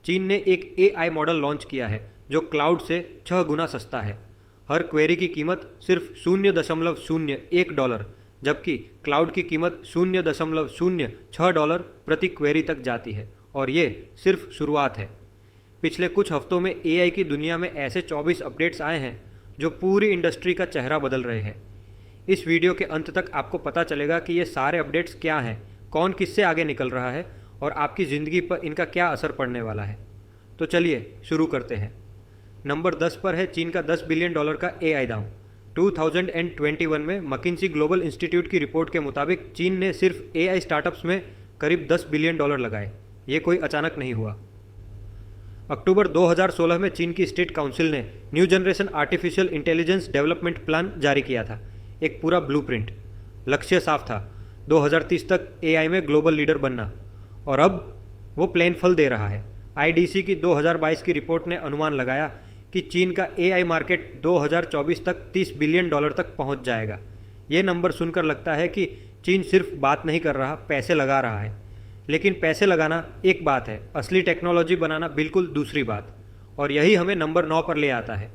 चीन ने एक एआई मॉडल लॉन्च किया है जो क्लाउड से 6 गुना सस्ता है। हर क्वेरी की कीमत सिर्फ $0.01, जबकि क्लाउड की कीमत $0.06 प्रति क्वेरी तक जाती है, और ये सिर्फ शुरुआत है। पिछले कुछ हफ्तों में एआई की दुनिया में ऐसे 24 अपडेट्स आए हैं जो पूरी इंडस्ट्री का चेहरा बदल रहे हैं। इस वीडियो के अंत तक आपको पता चलेगा कि ये सारे अपडेट्स क्या हैं, कौन किससे आगे निकल रहा है और आपकी ज़िंदगी पर इनका क्या असर पड़ने वाला है। तो चलिए शुरू करते हैं। नंबर 10 पर है चीन का $10 बिलियन का एआई दांव। 2021 में मकिन्सी ग्लोबल इंस्टीट्यूट की रिपोर्ट के मुताबिक चीन ने सिर्फ एआई स्टार्टअप्स में करीब $10 बिलियन लगाए। ये कोई अचानक नहीं हुआ। अक्टूबर 2016 में चीन की स्टेट काउंसिल ने new generation artificial intelligence development plan जारी किया था, एक पूरा ब्लूप्रिंट। लक्ष्य साफ था, 2030 तक एआई में ग्लोबल लीडर बनना, और अब वो प्लेन फल दे रहा है। आईडीसी की 2022 की रिपोर्ट ने अनुमान लगाया कि चीन का एआई मार्केट 2024 तक $30 बिलियन तक पहुंच जाएगा। ये नंबर सुनकर लगता है कि चीन सिर्फ बात नहीं कर रहा, पैसे लगा रहा है। लेकिन पैसे लगाना एक बात है, असली टेक्नोलॉजी बनाना बिल्कुल दूसरी बात। और यही हमें नंबर 9 पर ले आता है।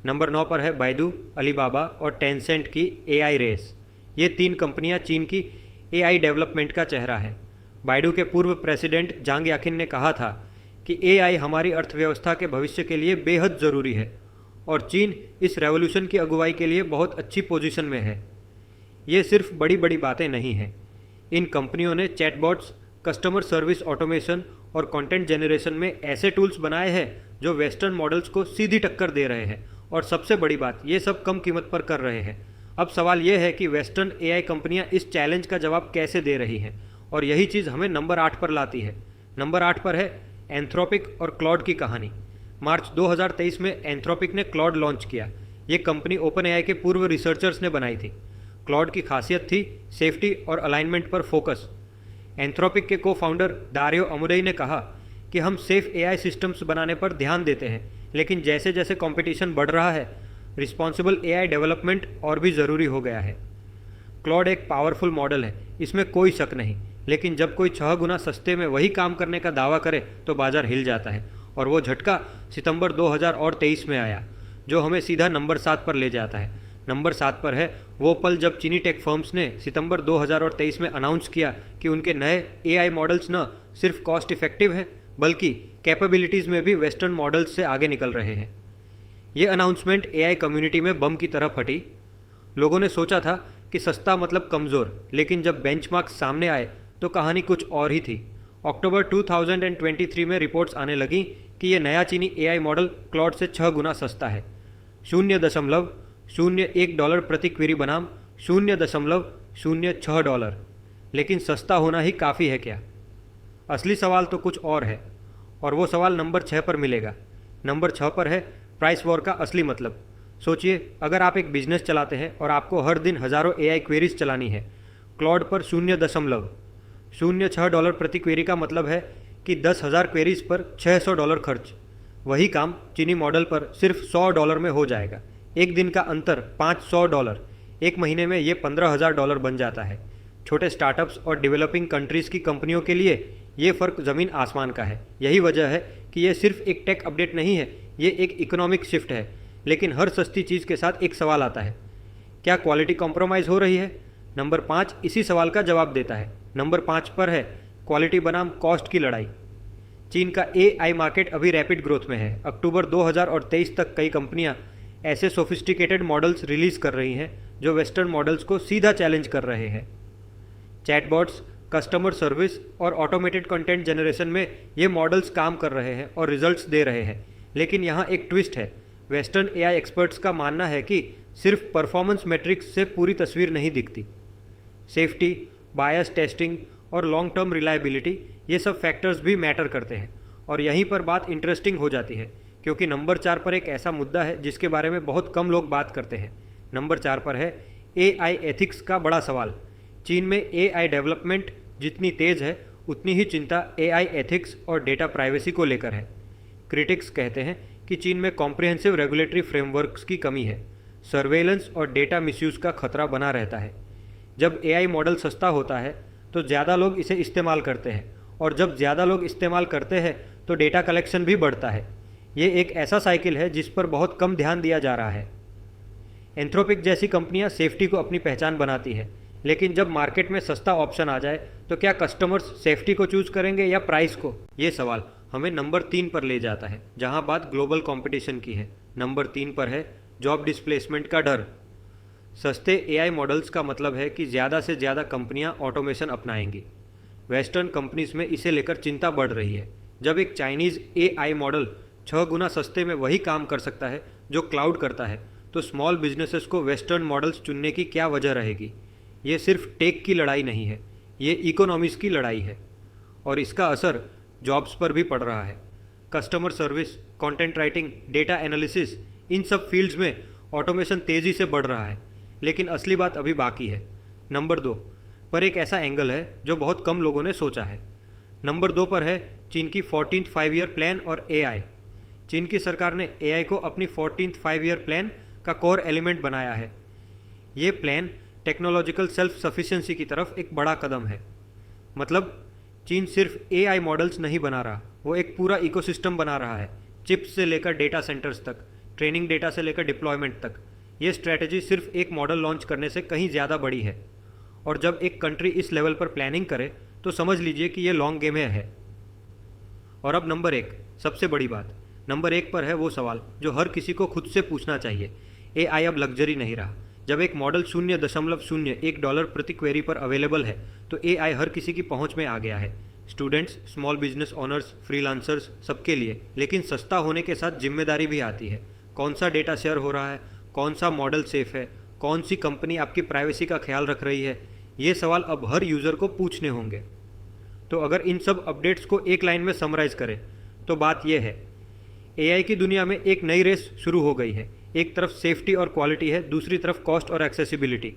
नंबर 9 पर है बाइडू, अलीबाबा और टेंसेंट की एआई रेस। ये 3 कंपनियां चीन की एआई डेवलपमेंट का चेहरा है। बाइडू के पूर्व प्रेसिडेंट जांग याकिन ने कहा था कि एआई हमारी अर्थव्यवस्था के भविष्य के लिए बेहद ज़रूरी है, और चीन इस रेवोल्यूशन की अगुवाई के लिए बहुत अच्छी पोजीशन में है। ये सिर्फ बड़ी बड़ी बातें नहीं हैं। इन कंपनियों ने चैटबॉट्स, कस्टमर सर्विस ऑटोमेशन और कंटेंट जनरेशन में ऐसे टूल्स बनाए हैं जो वेस्टर्न मॉडल्स को सीधी टक्कर दे रहे हैं, और सबसे बड़ी बात, ये सब कम कीमत पर कर रहे हैं। अब सवाल ये है कि वेस्टर्न एआई कंपनियां इस चैलेंज का जवाब कैसे दे रही हैं, और यही चीज़ हमें नंबर 8 पर लाती है। नंबर 8 पर है एंथ्रोपिक और क्लॉड की कहानी। मार्च 2023 में एंथ्रोपिक ने क्लॉड लॉन्च किया। ये कंपनी ओपन एआई के पूर्व रिसर्चर्स ने बनाई थी। क्लॉड की खासियत थी सेफ्टी और अलाइनमेंट पर फोकस। एंथ्रोपिक के को फाउंडर दारियो अमुडेई ने कहा कि हम सेफ एआई सिस्टम्स बनाने पर ध्यान देते हैं, लेकिन जैसे जैसे कंपटीशन बढ़ रहा है, रिस्पॉन्सिबल एआई डेवलपमेंट और भी ज़रूरी हो गया है। क्लॉड एक पावरफुल मॉडल है, इसमें कोई शक नहीं, लेकिन जब कोई 6 गुना सस्ते में वही काम करने का दावा करे तो बाजार हिल जाता है। और वो झटका सितंबर 2023 में आया, जो हमें सीधा नंबर 7 पर ले जाता है। नंबर 7 पर है वो पल जब चीनी टेक फर्म्स ने सितंबर 2023 में अनाउंस किया कि उनके नए एआई मॉडल्स न सिर्फ कॉस्ट इफेक्टिव हैं, बल्कि कैपेबिलिटीज़ में भी वेस्टर्न मॉडल्स से आगे निकल रहे हैं। ये अनाउंसमेंट एआई कम्युनिटी में बम की तरह फटी। लोगों ने सोचा था कि सस्ता मतलब कमज़ोर, लेकिन जब बेंचमार्क्स सामने आए तो कहानी कुछ और ही थी। अक्टूबर 2023 में रिपोर्ट्स आने लगी कि ये नया चीनी एआई मॉडल क्लॉड से 6 गुना सस्ता है। $0.01 प्रति क्वेरी बनाम $0.06। लेकिन सस्ता होना ही काफ़ी है क्या? असली सवाल तो कुछ और है, और वो सवाल नंबर 6 पर मिलेगा। नंबर 6 पर है प्राइस वॉर का असली मतलब। सोचिए, अगर आप एक बिजनेस चलाते हैं और आपको हर दिन हज़ारों एआई क्वेरीज चलानी है, क्लॉड पर $0.06 प्रति क्वेरी का मतलब है कि 10,000 क्वेरीज पर $600 खर्च। वही काम चीनी मॉडल पर सिर्फ $100 में हो जाएगा। एक दिन का अंतर $500। एक महीने में ये $15,000 बन जाता है। छोटे स्टार्टअप्स और डेवलपिंग कंट्रीज़ की कंपनियों के लिए ये फ़र्क ज़मीन आसमान का है। यही वजह है कि ये सिर्फ एक टेक अपडेट नहीं है, ये एक इकोनॉमिक शिफ्ट है। लेकिन हर सस्ती चीज़ के साथ एक सवाल आता है, क्या क्वालिटी कॉम्प्रोमाइज़ हो रही है? नंबर 5 इसी सवाल का जवाब देता है। नंबर 5 पर है क्वालिटी बनाम कॉस्ट की लड़ाई। चीन का एआई मार्केट अभी रैपिड ग्रोथ में है। अक्टूबर 2023 तक कई कंपनियां ऐसे सोफिस्टिकेटेड मॉडल्स रिलीज़ कर रही हैं जो वेस्टर्न मॉडल्स को सीधा चैलेंज कर रहे हैं। चैटबॉट्स, कस्टमर सर्विस और ऑटोमेटेड कंटेंट जनरेशन में ये मॉडल्स काम कर रहे हैं और रिजल्ट्स दे रहे हैं। लेकिन यहाँ एक ट्विस्ट है। वेस्टर्न एआई एक्सपर्ट्स का मानना है कि सिर्फ परफॉर्मेंस मैट्रिक्स से पूरी तस्वीर नहीं दिखती। सेफ्टी, बायस टेस्टिंग और लॉन्ग टर्म रिलायबिलिटी, ये सब फैक्टर्स भी मैटर करते हैं। और यहीं पर बात इंटरेस्टिंग हो जाती है, क्योंकि नंबर 4 पर एक ऐसा मुद्दा है जिसके बारे में बहुत कम लोग बात करते हैं। नंबर 4 पर है एआई एथिक्स का बड़ा सवाल। चीन में एआई डेवलपमेंट जितनी तेज़ है, उतनी ही चिंता एआई एथिक्स और डेटा प्राइवेसी को लेकर है। क्रिटिक्स कहते हैं कि चीन में कॉम्प्रिहेंसिव रेगुलेटरी फ्रेमवर्क्स की कमी है। सर्वेलेंस और डेटा मिसयूज़ का खतरा बना रहता है। जब एआई मॉडल सस्ता होता है तो ज़्यादा लोग इसे इस्तेमाल करते हैं, और जब ज़्यादा लोग इस्तेमाल करते हैं तो डेटा कलेक्शन भी बढ़ता है। ये एक ऐसा साइकिल है जिस पर बहुत कम ध्यान दिया जा रहा है। एंथ्रोपिक जैसी कंपनियां सेफ्टी को अपनी पहचान बनाती है, लेकिन जब मार्केट में सस्ता ऑप्शन आ जाए तो क्या कस्टमर्स सेफ्टी को चूज करेंगे या प्राइस को? ये सवाल हमें नंबर 3 पर ले जाता है, जहां बात ग्लोबल कंपटीशन की है। नंबर 3 पर है जॉब डिस्प्लेसमेंट का डर। सस्ते एआई मॉडल्स का मतलब है कि ज़्यादा से ज़्यादा कंपनियां ऑटोमेशन अपनाएंगी। वेस्टर्न कंपनीज में इसे लेकर चिंता बढ़ रही है। जब एक चाइनीज़ एआई मॉडल 6 गुना सस्ते में वही काम कर सकता है जो क्लाउड करता है, तो स्मॉल बिजनेसेस को वेस्टर्न मॉडल्स चुनने की क्या वजह रहेगी? ये सिर्फ टेक की लड़ाई नहीं है, ये इकोनॉमीज़ की लड़ाई है, और इसका असर जॉब्स पर भी पड़ रहा है। Customer service, content writing, data analysis, इन सब फील्ड्स में ऑटोमेशन तेज़ी से बढ़ रहा है, लेकिन असली बात अभी बाकी है। नंबर 2 पर एक ऐसा एंगल है जो बहुत कम लोगों ने सोचा है। नंबर 2 पर है चीन की 14th 5-year प्लान और एआई। चीन की सरकार ने एआई को अपनी 14th 5-year प्लान का कोर एलिमेंट बनाया है। ये प्लान टेक्नोलॉजिकल सेल्फ सफिशिएंसी की तरफ एक बड़ा कदम है। मतलब चीन सिर्फ एआई मॉडल्स नहीं बना रहा, वो एक पूरा इकोसिस्टम बना रहा है। चिप्स से लेकर डेटा सेंटर्स तक, ट्रेनिंग डेटा से लेकर डिप्लॉयमेंट तक। ये स्ट्रैटेजी सिर्फ एक मॉडल लॉन्च करने से कहीं ज़्यादा बड़ी है, और जब एक कंट्री इस लेवल पर प्लानिंग करे तो समझ लीजिए कि ये लॉन्ग गेम है। और अब नंबर 1, सबसे बड़ी बात। नंबर 1 पर है वो सवाल जो हर किसी को खुद से पूछना चाहिए। एआई अब लग्जरी नहीं रहा। जब एक मॉडल $0.01 प्रति क्वेरी पर अवेलेबल है तो एआई हर किसी की पहुंच में आ गया है। Students, small business owners, freelancers, सबके लिए। लेकिन सस्ता होने के साथ जिम्मेदारी भी आती है। कौन सा डेटा शेयर हो रहा है, कौन सा मॉडल सेफ है, कौन सी कंपनी आपकी प्राइवेसी का ख्याल रख रही है, ये सवाल अब हर यूज़र को पूछने होंगे। तो अगर इन सब अपडेट्स को एक लाइन में समराइज़ करें तो बात यह है, एआई की दुनिया में एक नई रेस शुरू हो गई है। एक तरफ सेफ्टी और क्वालिटी है, दूसरी तरफ कॉस्ट और एक्सेसिबिलिटी।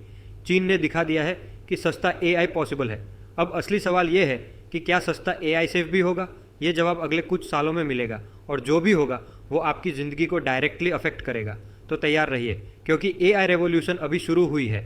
चीन ने दिखा दिया है कि सस्ता एआई पॉसिबल है। अब असली सवाल ये है कि क्या सस्ता एआई सेफ भी होगा? ये जवाब अगले कुछ सालों में मिलेगा, और जो भी होगा वो आपकी ज़िंदगी को डायरेक्टली अफेक्ट करेगा। तो तैयार रहिए, क्योंकि एआई रेवोल्यूशन अभी शुरू हुई है।